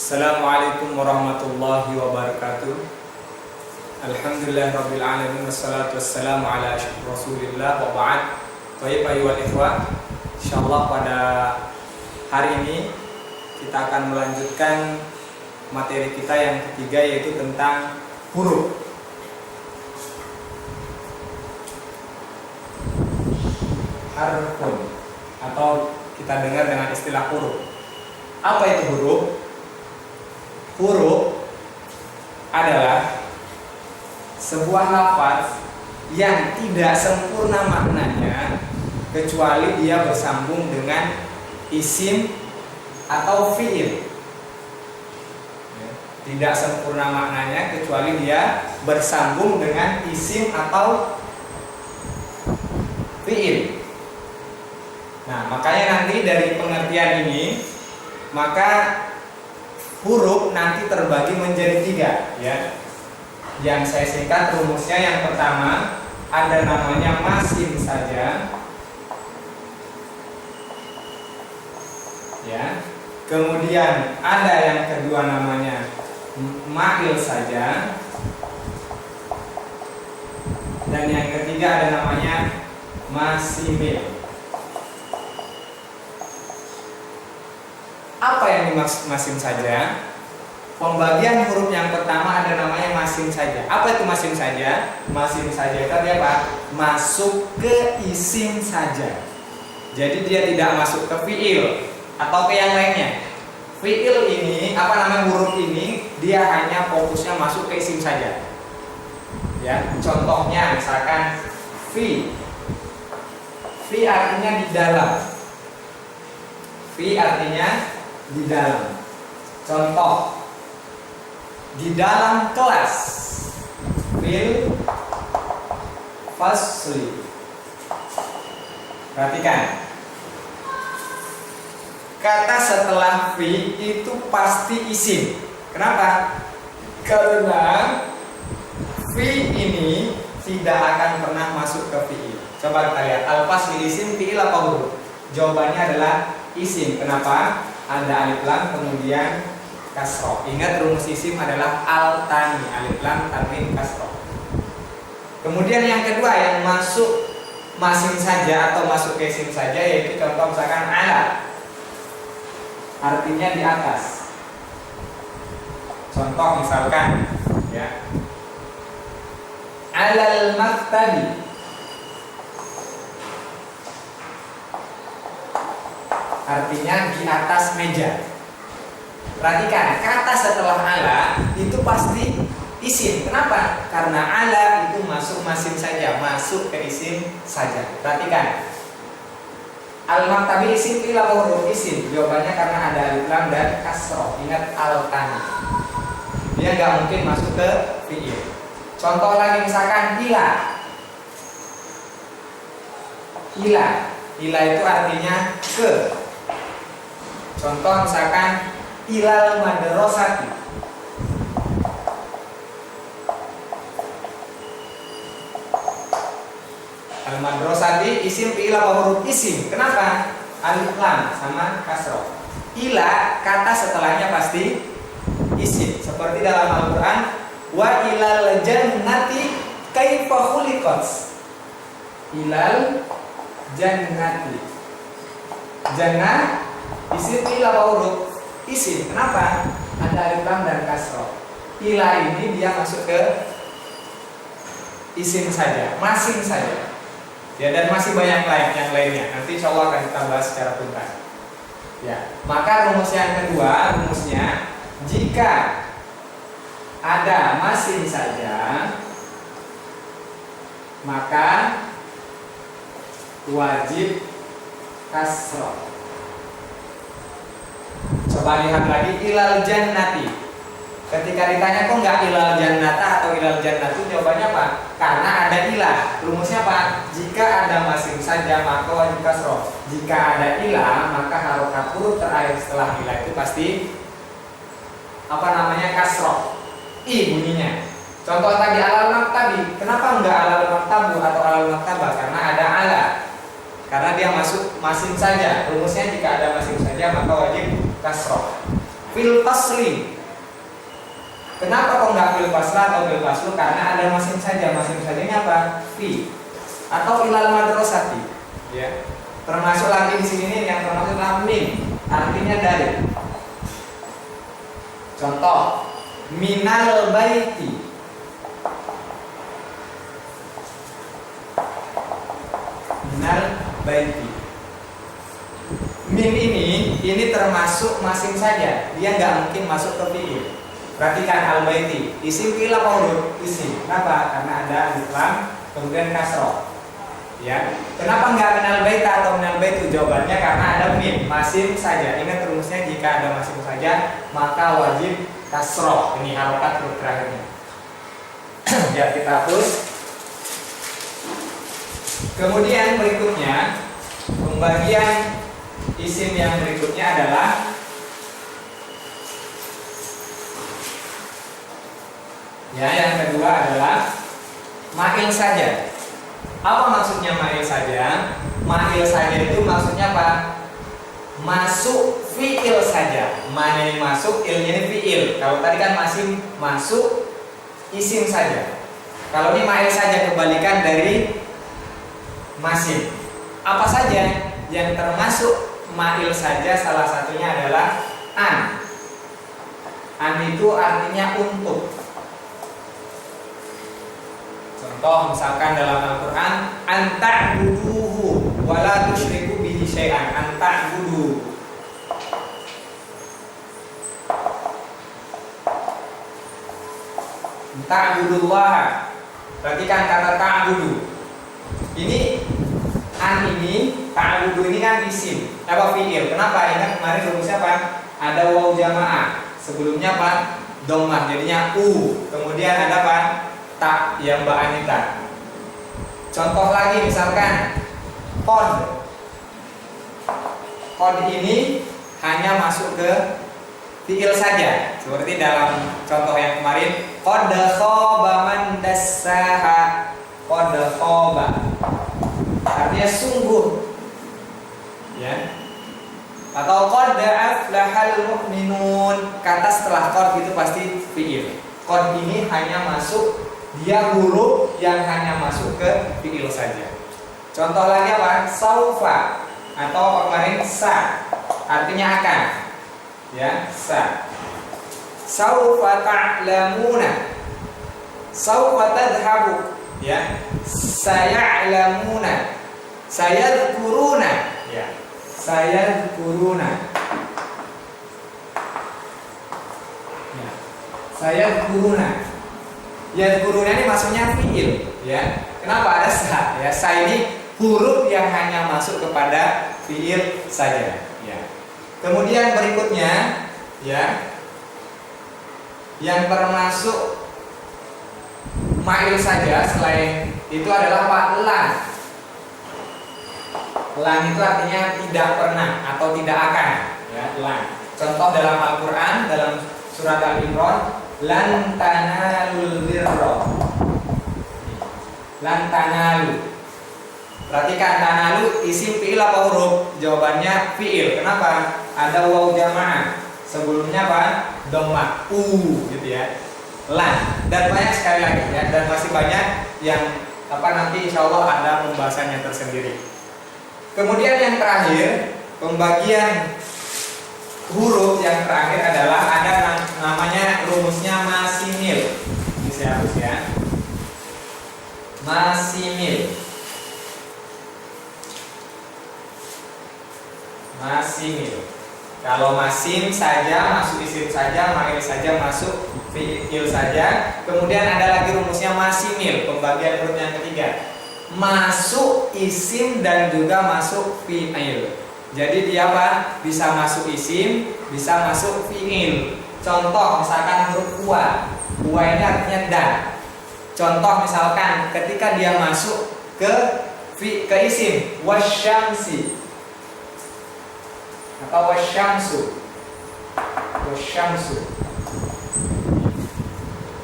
Assalamualaikum warahmatullahi wabarakatuh. Alhamdulillah rabbil alamin wassalatu wassalamu ala asyrofil rasulillah wa ba'd. Baik ayyuhal ikhwah, insyaallah pada hari ini kita akan melanjutkan materi kita yang ketiga, yaitu tentang huruf. Harfun, atau kita dengar dengan istilah huruf. Apa itu huruf? Huruf adalah sebuah lafaz yang tidak sempurna maknanya kecuali dia bersambung dengan isim atau fiil. Tidak sempurna maknanya kecuali dia bersambung dengan isim atau fiil. Nah, makanya nanti dari pengertian ini, maka huruf nanti terbagi menjadi tiga, ya. Yang saya singkat rumusnya, yang pertama ada namanya masim saja, ya. Kemudian ada yang kedua namanya ma'il saja, dan yang ketiga ada namanya masimil. Apa yang dimaksud masim saja? Pembagian huruf yang pertama ada namanya masim saja. Apa itu masim saja? Masim saja itu apa? Masuk ke isim saja. Jadi dia tidak masuk ke fiil atau ke yang lainnya. Fiil ini, huruf ini dia hanya fokusnya masuk ke isim saja. Ya, contohnya misalkan fi. Fi artinya di dalam. Fi artinya di dalam. Contoh, di dalam kelas. Fil fasli. Perhatikan, kata setelah fi itu pasti isim. Kenapa? Karena fi ini tidak akan pernah masuk ke fiil. Coba kita lihat, al-fasli isim, fiil apa huruf? Jawabannya adalah isim. Kenapa? Ada alif lam kemudian kasroh. Ingat, rumus isim adalah al-tani, alif lam tanwin kasroh. Kemudian yang kedua yang masuk masim saja atau masuk ke isim saja, yaitu contoh misalkan ala, artinya di atas. Contoh misalkan, ya, alal maktabi, artinya di atas meja. Perhatikan, kata setelah ala itu pasti isim. Kenapa? Karena ala itu masuk masim saja, masuk ke isim saja. Perhatikan, al-maktabi isim, fiil atau huruf? Isim. Jawabannya karena ada alif lam dan kasroh. Ingat, al-tani, dia nggak mungkin masuk ke fiil. Contoh lagi misalkan ila. Ila itu artinya ke. Contoh misalkan ilal madrasati. Al madrasati isim, fiil apa huruf? Isim. Kenapa? Alif lam sama kasroh. Ila kata setelahnya pasti isim. Seperti dalam Al-Qur'an, wa ilal jannati kaifa khuliqat. Ilal jannati. Jannah isim, fiil apa huruf? Isim. Kenapa? Ada alif lam dan kasroh. Ila ini dia masuk ke isim saja, masim saja. Ya, dan masih banyak yang lainnya. Nanti insya Allah akan kita bahas secara tuntas. Ya, maka rumus yang kedua, rumusnya jika ada masim saja, maka wajib kasroh. Coba lihat lagi, ilal jannati. Ketika ditanya kok nggak ilal jannata atau ilal jannatu, jawabannya apa? Karena ada ilah. Rumusnya apa? Jika ada masim saja maka wajib kasroh. Jika ada ilah maka harokat huruf terakhir setelah ilah itu pasti kasroh. I bunyinya. Contoh tadi alal maktabi. Kenapa nggak alal maktabu atau alal maktabah? Karena ada ala. Karena dia masuk masim saja. Rumusnya jika ada masim saja maka wajib kasroh. fil fasli. Kenapa kok nggak fil fasla atau fil faslu? Karena ada masim saja. Masim sajanya apa? Fi atau ilal madrasati. Ya. Termasuk lagi di sini nih yang termasuk dalam min, artinya dari. Contoh, minal baiti. Minal baiti. Min ini termasuk masim saja. Dia nggak mungkin masuk ke fi'il. Perhatikan al-baiti. Isim fi'il apa huruf? Isim. Kenapa? Karena ada alif lam, kemudian kasroh. Ya. Kenapa nggak minal baita atau minal baitu? Jawabannya karena ada min, masim saja. Ingat rumusnya, jika ada masim saja maka wajib kasroh. Ini harokat huruf terakhirnya. Ya, kita hapus. Kemudian berikutnya, pembagian isim yang berikutnya adalah yang kedua adalah ma'il saja. Apa maksudnya ma'il saja? Ma'il saja itu maksudnya apa? Masuk fi'il saja. Ma ini masuk, il ini fi'il. Kalau tadi kan masih masuk isim saja. Kalau ini ma'il saja, kebalikan dari masim. Apa saja yang termasuk ma'il saja? Salah satunya adalah an. An itu artinya untuk. Contoh misalkan dalam Al-Quran, anta'buduhu wa la tusyriku bihi syai'an. Anta'budu. Ta'budullah. Perhatikan kata ta'budu. Ini an ini, ta'budu ini kan isim, apa fi'il. Kenapa? Ingat kemarin rumusnya apa? Ada waw jamaah. Sebelumnya apa? Dhammah, jadinya u. Kemudian ada apa? Tak yang Mbak Anita. Contoh lagi misalkan qad. Qad ini hanya masuk ke fi'il saja. Seperti dalam contoh yang kemarin, qad khaba man dassaha. Qad khaba. Artinya sungguh. Ya. Atau qad aflahal mu'minun. Kata setelah qad itu pasti fi'il. Qad ini hanya masuk, dia huruf yang hanya masuk ke fi'il saja. Contoh lagi apa? Saufa atau kemarin sa, artinya akan. Ya, sa. Saufa ta'lamuna. Saufa tadhhabu. Ya. Saya'lamuna. Sayadhkuruna. Ya. Sayadhkuruna. Ya. Sayadhkuruna. Yadhkuruna ini maksudnya fi'il, ya. Kenapa ada sa? Ya, sa ini huruf yang hanya masuk kepada fi'il saja, ya. Kemudian berikutnya, ya, yang termasuk ma'il saja selain itu adalah apa? Lan. Lan itu artinya tidak pernah atau tidak akan, ya, lan. Contoh dalam Al-Quran, dalam surat Al-Imran, lan tanalul birra. Lan tanalu. Perhatikan, tanalu isim fi'il apa huruf? Jawabannya fi'il. Kenapa? Ada waw jamaah. Sebelumnya apa? Dhammah, u gitu ya. Lan. Dan banyak sekali lagi ya, dan masih banyak yang nanti insya Allah ada pembahasannya tersendiri. Kemudian yang terakhir, pembagian huruf yang terakhir adalah ada namanya rumusnya masimil. Ini saya hapus ya. Masimil. Masimil. Kalau masim saja masuk isim saja, ma'il saja masuk fi'il saja. Kemudian ada lagi rumusnya masimil, pembagian huruf yang ketiga. Masuk isim dan juga masuk fi'il. Jadi dia apa? Bisa masuk isim, bisa masuk fi'il. Contoh misalkan huruf wa. Wa ini artinya dan. Contoh misalkan ketika dia masuk ke isim, wasyamsi atau wasyamsu. Wasyamsu.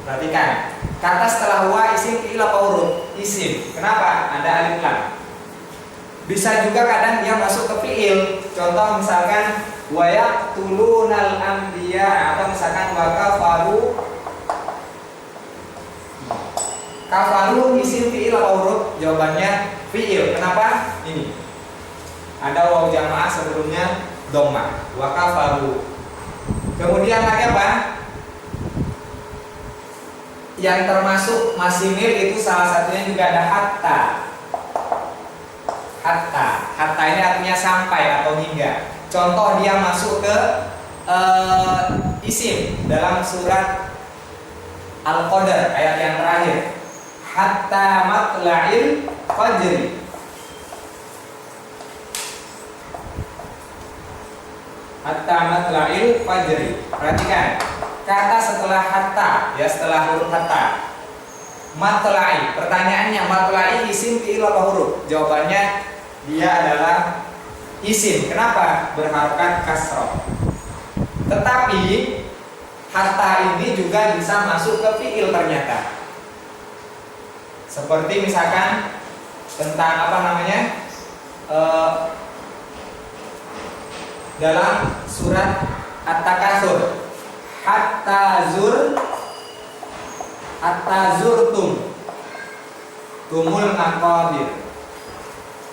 Perhatikan, kata setelah wa isim fi'il apa huruf? Isim. Kenapa? Ada alif lam. Bisa juga kadang dia masuk ke fi'il. Contoh misalkan wa yaqtulunal anbiya, atau misalkan wa kafaru isim fiil atau huruf? Jawabannya fiil. Kenapa? Ini ada waw jamaah sebelumnya dhamma, wa kafaru. Kemudian lagi apa? Yang termasuk masimil itu salah satunya juga ada hatta. Hatta ini artinya sampai atau hingga. Contoh dia masuk ke isim dalam surat Al-Qadar ayat yang terakhir. Hatta matla'il fajri. Hatta matla'il fajri. Perhatikan kata setelah hatta, ya, setelah huruf hatta. Matla'i. Pertanyaannya, matla'i isim fi'il atau huruf? Jawabannya dia adalah isim. Kenapa? Berharokat kasroh. Tetapi hatta ini juga bisa masuk ke fi'il ternyata. Seperti misalkan tentang apa namanya? Dalam surat At-Takatsur, hatta zurtum tumul maqabir.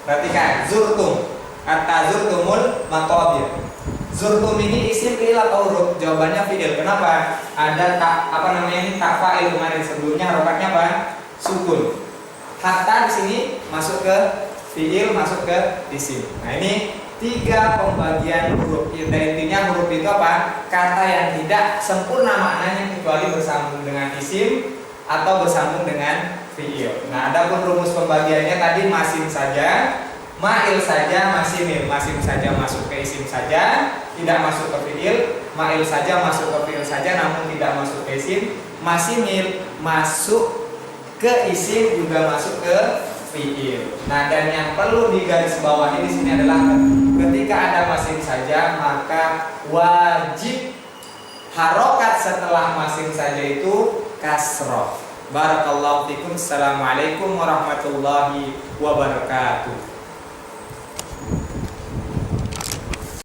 Perhatikan, zurtum, hatta zurtumul maqabir. Zurtum ini isim fi'il atau huruf? Jawabannya fi'il. Kenapa? Ada apa namanya ini tak fa'il kemarin, sebelumnya harokatnya apa? Sukun. Hatta di sini masuk ke fi'il, masuk ke isim. Nah, ini 3 pembagian huruf. Intinya huruf itu apa? Kata yang tidak sempurna maknanya kecuali bersambung dengan isim atau bersambung dengan fi'il. Nah, adapun rumus pembagiannya tadi masim saja, ma'il saja, masimil. Masim saja masuk ke isim saja, tidak masuk ke fi'il. Ma'il saja masuk ke fi'il saja, namun tidak masuk ke isim. Masimil masuk ke isim juga masuk ke fi'il. Nah, dan yang perlu digarisbawahi di sini adalah ketika ada masim saja maka wajib harokat setelah masim saja itu kasroh. Barakallahu fikum. Assalamualaikum warahmatullahi wabarakatuh.